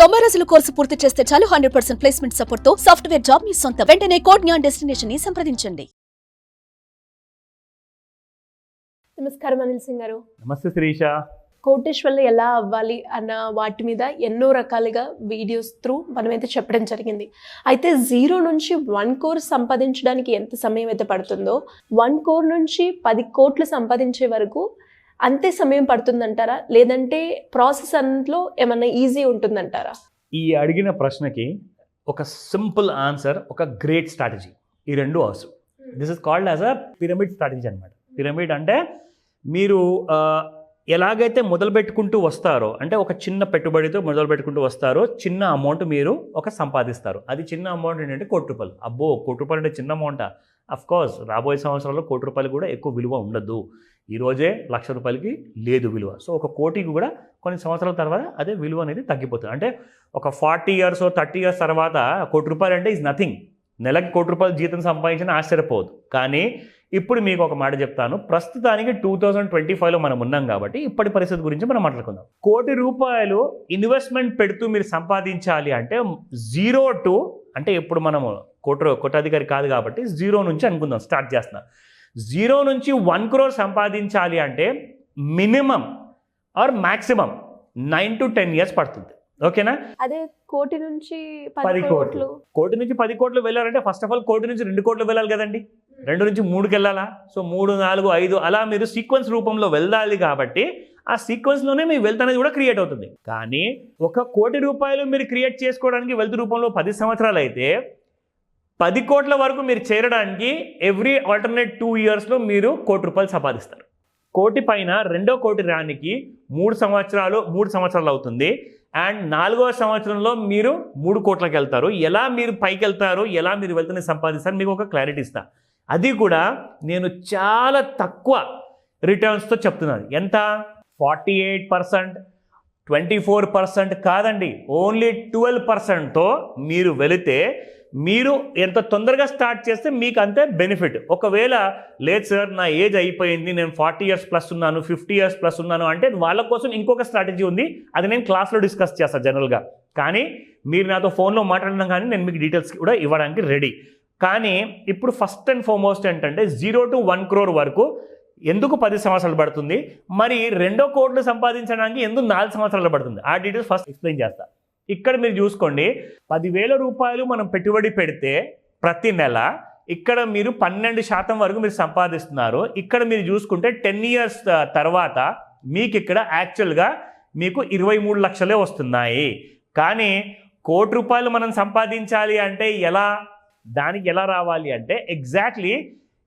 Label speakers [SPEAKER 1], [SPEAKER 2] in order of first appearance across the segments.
[SPEAKER 1] 90 రోజుల కోర్సు పూర్తి చేస్తే చాలు 100% ప్లేస్మెంట్ సపోర్ట్ తో సాఫ్ట్వేర్ జాబ్ మీ సొంతం. వెంటనే కోడ్ జ్ఞాన్ డెస్టినేషన్ ని సంప్రదించండి.
[SPEAKER 2] నమస్కారం అనిల్ సింగ్ గారు.
[SPEAKER 3] నమస్తే శిరీష.
[SPEAKER 2] కోటేశ్వర్లు ఎలా అవ్వాలి అన్న వాటి మీద ఎన్నో రకాలుగా వీడియోస్ త్రూ మనమైతే చెప్పడం జరిగింది. అయితే 0 నుంచి 1 crore సంపాదించడానికి ఎంత సమయం అయితే పడుతుందో 1 crore నుంచి 10 కోట్లు సంపాదించే వరకు అంతే సమయం పడుతుందంటారా, లేదంటే ప్రాసెస్ అంతలో ఏమన్నా ఈజీ ఉంటుందంటారా?
[SPEAKER 3] ఈ అడిగిన ప్రశ్నకి ఒక సింపుల్ ఆన్సర్, ఒక గ్రేట్ స్ట్రాటజీ, ఈ రెండు అవసరం. This is called as a pyramid strategy అనమాట. పిరమిడ్ అంటే మీరు ఎలాగైతే మొదలు పెట్టుకుంటూ వస్తారో, అంటే ఒక చిన్న పెట్టుబడితో మొదలు పెట్టుకుంటూ వస్తారో, చిన్న అమౌంట్ మీరు సంపాదిస్తారు. అది చిన్న అమౌంట్ ఏంటంటే ₹1,00,00,000. అబ్బో, ₹1,00,00,000 అంటే చిన్న అమౌంటా? అఫ్కోర్స్ రాబోయే సంవత్సరాల్లో ₹1,00,00,000 కూడా ఎక్కువ విలువ ఉండదు. ఈరోజే ₹1,00,000కి లేదు విలువ. సో ఒక కోటికి కూడా కొన్ని సంవత్సరాల తర్వాత అదే విలువ అనేది తగ్గిపోతుంది. అంటే ఒక 40 years 30 years తర్వాత ₹1,00,00,000 అంటే ఈజ్ నథింగ్. నెలకి ₹1,00,00,000 జీతం సంపాదించిన ఆశ్చర్యపోవద్దు. కానీ ఇప్పుడు మీకు ఒక మాట చెప్తాను. ప్రస్తుతానికి 2025లో మనం ఉన్నాం కాబట్టి ఇప్పటి పరిస్థితి గురించి మనం మాట్లాడుకుందాం. ₹1,00,00,000 ఇన్వెస్ట్మెంట్ పెడుతూ మీరు సంపాదించాలి అంటే 0 to, అంటే ఇప్పుడు మనము కోటాధికారి కాదు కాబట్టి 0 నుంచి అనుకుందాం, స్టార్ట్ చేస్తున్నాం. 0 నుంచి 1 crore సంపాదించాలి అంటే minimum are maximum 9 to 10 years పడుతుంది. ఓకేనా?
[SPEAKER 2] అదే కోటి నుంచి
[SPEAKER 3] 10 కోట్లు, కోటి నుంచి 10 కోట్లు వెళ్ళాలంటే ఫస్ట్ ఆఫ్ ఆల్ కోటి నుంచి 2 కోట్లు వెళ్ళాలి కదండి. 2 నుంచి 3కి వెళ్ళాలా? సో 3, 4, 5 అలా మీరు సీక్వెన్స్ రూపంలో వెళ్ళాలి. కాబట్టి ఆ సీక్వెన్స్లోనే మీ వెల్త్ అనేది కూడా క్రియేట్ అవుతుంది. కానీ ₹1,00,00,000 మీరు క్రియేట్ చేసుకోవడానికి వెల్త్ రూపంలో 10 సంవత్సరాలు అయితే 10 కోట్ల వరకు మీరు చేరడానికి ఎవ్రీ ఆల్టర్నేట్ 2 yearsలో మీరు ₹1,00,00,000 సంపాదిస్తారు. కోటి పైన రెండో కోటి రానికి 3 సంవత్సరాలు అవుతుంది. అండ్ 4వ సంవత్సరంలో మీరు 3 కోట్లకి వెళ్తారు. ఎలా మీరు పైకి వెళ్తారు, ఎలా మీరు వెళ్తూనే సంపాదిస్తారు, మీకు ఒక క్లారిటీ ఇస్తా. అది కూడా నేను చాలా తక్కువ రిటర్న్స్తో చెప్తున్నాను. ఎంత? 48%, 24% కాదండి, ఓన్లీ 12%తో మీరు వెళితే, మీరు ఎంత తొందరగా స్టార్ట్ చేస్తే మీకు అంతే బెనిఫిట్. ఒకవేళ లేదు సార్ నా ఏజ్ అయిపోయింది, నేను 40 years ప్లస్ ఉన్నాను, 50 years ప్లస్ ఉన్నాను అంటే వాళ్ళ కోసం ఇంకొక స్ట్రాటజీ ఉంది. అది నేను క్లాస్లో డిస్కస్ చేస్తాను జనరల్గా. కానీ మీరు నాతో ఫోన్లో మాట్లాడినా కానీ నేను మీకు డీటెయిల్స్ కూడా ఇవ్వడానికి రెడీ. కానీ ఇప్పుడు ఫస్ట్ అండ్ ఫార్మోస్ట్ ఏంటంటే 0 to 1 crore వరకు ఎందుకు 10 సంవత్సరాలు పడుతుంది, మరి 2 కోట్లు సంపాదించడానికి ఎందుకు 4 సంవత్సరాలు పడుతుంది, ఆ డీటెయిల్స్ ఫస్ట్ ఎక్స్ప్లెయిన్ చేస్తా. ఇక్కడ మీరు చూసుకోండి, ₹10,000 మనం పెట్టుబడి పెడితే ప్రతి నెల ఇక్కడ మీరు 12% వరకు మీరు సంపాదిస్తున్నారు. ఇక్కడ మీరు చూసుకుంటే 10 years తర్వాత మీకు ఇక్కడ యాక్చువల్గా మీకు 23 లక్షలే వస్తున్నాయి. కానీ ₹1,00,00,000 మనం సంపాదించాలి అంటే ఎలా, దానికి ఎలా రావాలి అంటే ఎగ్జాక్ట్లీ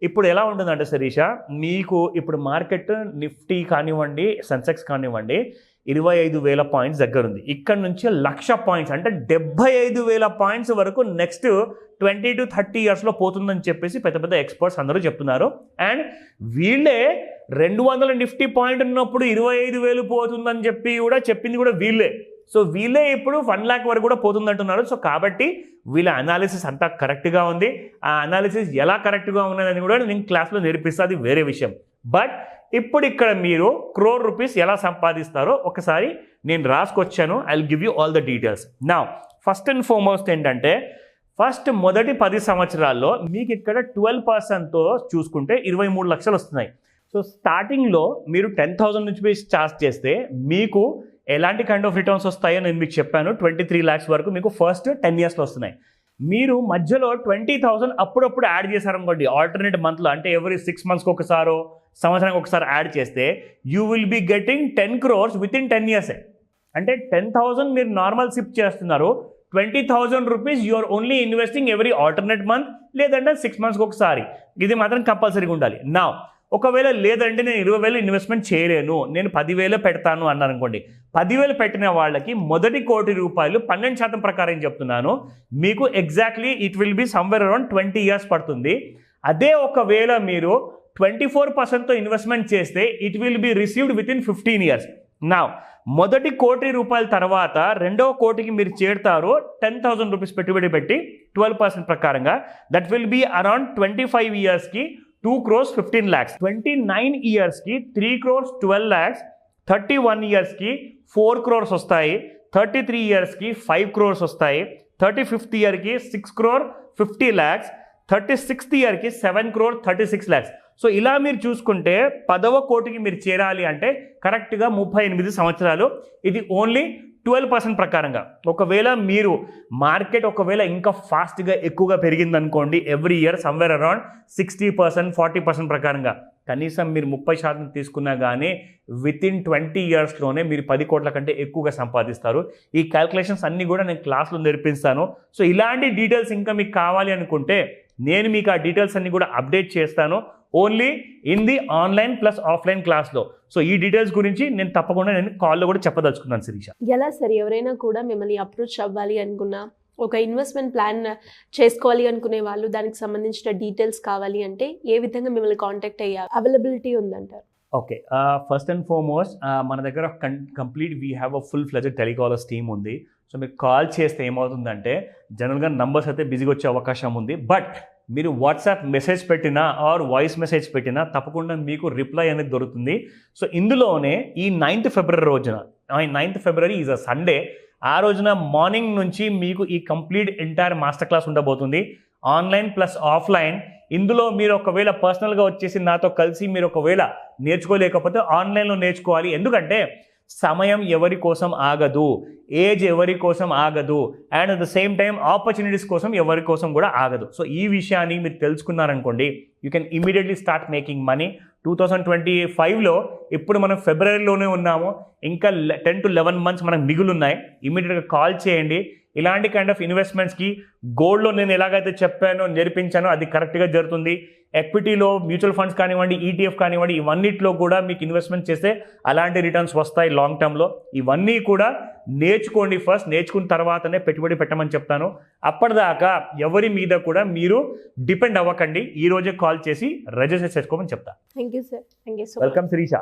[SPEAKER 3] ఇప్పుడు ఎలా ఉంటుందంటే శిరీష, మీకు ఇప్పుడు మార్కెట్ నిఫ్టీ కానివ్వండి, సెన్సెక్స్ కానివ్వండి 25,000 పాయింట్స్ దగ్గర ఉంది. ఇక్కడ నుంచి 1,00,000 పాయింట్స్ అంటే 75,000 పాయింట్స్ వరకు నెక్స్ట్ 20 to 30 yearsలో పోతుందని చెప్పేసి పెద్ద పెద్ద ఎక్స్పర్ట్స్ అందరూ చెప్తున్నారు. అండ్ వీళ్ళే 200 నిఫ్టీ పాయింట్ ఉన్నప్పుడు 25,000 పోతుందని చెప్పి కూడా చెప్పింది కూడా వీళ్ళే. సో వీళ్ళే ఇప్పుడు 1 lakh వరకు కూడా పోతుందంటున్నారు. సో కాబట్టి వీళ్ళ అనాలిసిస్ అంతా కరెక్ట్గా ఉంది. ఆ అనాలిసిస్ ఎలా కరెక్ట్గా ఉన్నదని కూడా నేను క్లాస్లో నేర్పిస్తే అది వేరే విషయం. బట్ ఇప్పుడు ఇక్కడ మీరు ₹1,00,00,000 ఎలా సంపాదిస్తారో ఒకసారి నేను రాసుకొచ్చాను. I will give you all the details. Now first and foremost ఏంటంటే, ఫస్ట్ మొదటి 10 సంవత్సరాల్లో మీకు ఇక్కడ 12%తో చూసుకుంటే 23 లక్షలు వస్తున్నాయి. సో స్టార్టింగ్లో మీరు 10,000 నుంచి చార్జ్ చేస్తే మీకు ఎలాంటి కైండ్ ఆఫ్ రిటర్న్స్ వస్తాయో నేను మీకు చెప్పాను. 23 lakhs వరకు మీకు ఫస్ట్ 10 yearsలో వస్తున్నాయి. మీరు మధ్యలో 20,000 అప్పుడప్పుడు యాడ్ చేశారనుకోండి, ఆల్టర్నేట్ మంత్లో, అంటే ఎవ్రీ 6 monthsకి ఒకసారో సంవత్సరానికి ఒకసారి యాడ్ చేస్తే you will be getting 10 crores within 10 years. అంటే 10,000 మీరు నార్మల్ సిప్ చేస్తున్నారు, ₹20,000 you are only investing every alternate month, లేదంటే 6 monthsకి ఒకసారి. ఇది మాత్రం కంపల్సరీగా ఉండాలి. నా ఒకవేళ లేదంటే నేను 20,000 ఇన్వెస్ట్మెంట్ చేయలేను, నేను 10,000 పెడతాను అన్నారు అనుకోండి, 10,000 పెట్టిన వాళ్ళకి మొదటి ₹1,00,00,000 12% ప్రకారం చెప్తున్నాను, మీకు exactly it will be somewhere around 20 years పడుతుంది. అదే ఒకవేళ మీరు 24%తో ఇన్వెస్ట్మెంట్ చేస్తే it will be received with in 15 years. నా మొదటి ₹1,00,00,000 తర్వాత రెండవ కోటికి మీరు చేరుతారు ₹10,000 పెట్టుబడి పెట్టి 12% ప్రకారంగా. That will be around 25 yearsకి 2 crores 15 lakhs, 29 yearsకి 3 crores 12 lakhs, 31 yearsకి 4 crores వస్తాయి, 33 ఇయర్స్కి 5 crores వస్తాయి, 35th ఇయర్కి 6 crore 50 lakhs, 36th ఇయర్కి 7 crore 36 lakhs. సో ఇలా మీరు చూసుకుంటే 10వ కోటికి మీరు చేరాలి అంటే కరెక్ట్గా 38 సంవత్సరాలు. ఇది ఓన్లీ 12% ప్రకారంగా. ఒకవేళ మీరు మార్కెట్ ఒకవేళ ఇంకా ఫాస్ట్గా ఎక్కువగా పెరిగిందనుకోండి, ఎవ్రీ ఇయర్ సమ్వేర్ అరౌండ్ 60%, 40% ప్రకారంగా, కనీసం మీరు 30% తీసుకున్నా కానీ వితిన్ 20 ఇయర్స్లోనే మీరు 10 కోట్ల కంటే ఎక్కువగా సంపాదిస్తారు. ఈ క్యాల్కులేషన్స్ అన్నీ కూడా నేను క్లాస్లో నేర్పిస్తాను. సో ఇలాంటి డీటెయిల్స్ ఇంకా మీకు కావాలి అనుకుంటే నేను మీకు ఆ డీటెయిల్స్ అన్నీ కూడా అప్డేట్ చేస్తాను only in the online plus offline క్లాస్లో. సో ఈ డీటెయిల్స్ గురించి నేను తప్పకుండా కాల్లో కూడా చెప్పదలుచుకున్నాను శిరీష.
[SPEAKER 2] ఎలా సార్ ఎవరైనా కూడా మిమ్మల్ని అప్రోచ్ అవ్వాలి అనుకున్నా, ఒక ఇన్వెస్ట్మెంట్ ప్లాన్ చేసుకోవాలి అనుకునే వాళ్ళు, దానికి సంబంధించిన డీటెయిల్స్ కావాలి అంటే ఏ విధంగా మిమ్మల్ని కాంటాక్ట్ అయ్యే అవైలబిలిటీ ఉందంటారు?
[SPEAKER 3] ఓకే, ఫస్ట్ అండ్ ఫార్మోస్ట్ మన దగ్గర complete we have a full fledged telecallers team ఉంది. సో మీరు కాల్ చేస్తే ఏమవుతుందంటే జనరల్గా నంబర్స్ అయితే బిజీగా వచ్చే అవకాశం ఉంది, బట్ మీరు వాట్సాప్ మెసేజ్ పెట్టినా ఆర్ వాయిస్ మెసేజ్ పెట్టినా తప్పకుండా మీకు రిప్లై అనేది దొరుకుతుంది. సో ఇందులోనే ఈ 9th ఫిబ్రవరి రోజున, 9th February is a Sunday, ఆ రోజున మార్నింగ్ నుంచి మీకు ఈ కంప్లీట్ ఎంటైర్ మాస్టర్ క్లాస్ ఉండబోతుంది, ఆన్లైన్ ప్లస్ ఆఫ్లైన్. ఇందులో మీరు ఒకవేళ పర్సనల్గా వచ్చేసి నాతో కలిసి మీరు ఒకవేళ నేర్చుకోలేకపోతే ఆన్లైన్లో నేర్చుకోవాలి. ఎందుకంటే సమయం ఎవరి కోసం ఆగదు, ఏజ్ ఎవరి కోసం ఆగదు, and at the same time opportunities కోసం ఎవరి కోసం కూడా ఆగదు. సో ఈ విషయాన్ని మీరు తెలుసుకున్నారనుకోండి, you can immediately start making money. 2025లో ఇప్పుడు మనం ఫిబ్రవరిలోనే ఉన్నాము, ఇంకా 10 to 11 months మనకు మిగులున్నాయి. ఇమీడియట్గా కాల్ చేయండి. ఇలాంటి కైండ్ ఆఫ్ ఇన్వెస్ట్మెంట్స్కి గోల్డ్లో నేను ఎలాగైతే చెప్పానో నేర్పించానో అది కరెక్ట్గా జరుగుతుంది. ఎక్విటీలో మ్యూచువల్ ఫండ్స్ కానివ్వండి, ETF కానివ్వండి, ఇవన్నిట్లో కూడా మీకు ఇన్వెస్ట్మెంట్ చేస్తే అలాంటి రిటర్న్స్ వస్తాయి లాంగ్ టర్మ్లో. ఇవన్నీ కూడా నేర్చుకోండి. ఫస్ట్ నేర్చుకున్న తర్వాతనే పెట్టుబడి పెట్టమని చెప్తాను. అప్పటిదాకా ఎవరి మీద కూడా మీరు డిపెండ్ అవ్వకండి. ఈ రోజే కాల్ చేసి రిజిస్టర్ చేసుకోమని చెప్తాను.
[SPEAKER 2] Thank you sir. Thank you so much.
[SPEAKER 3] Welcome Sirisha.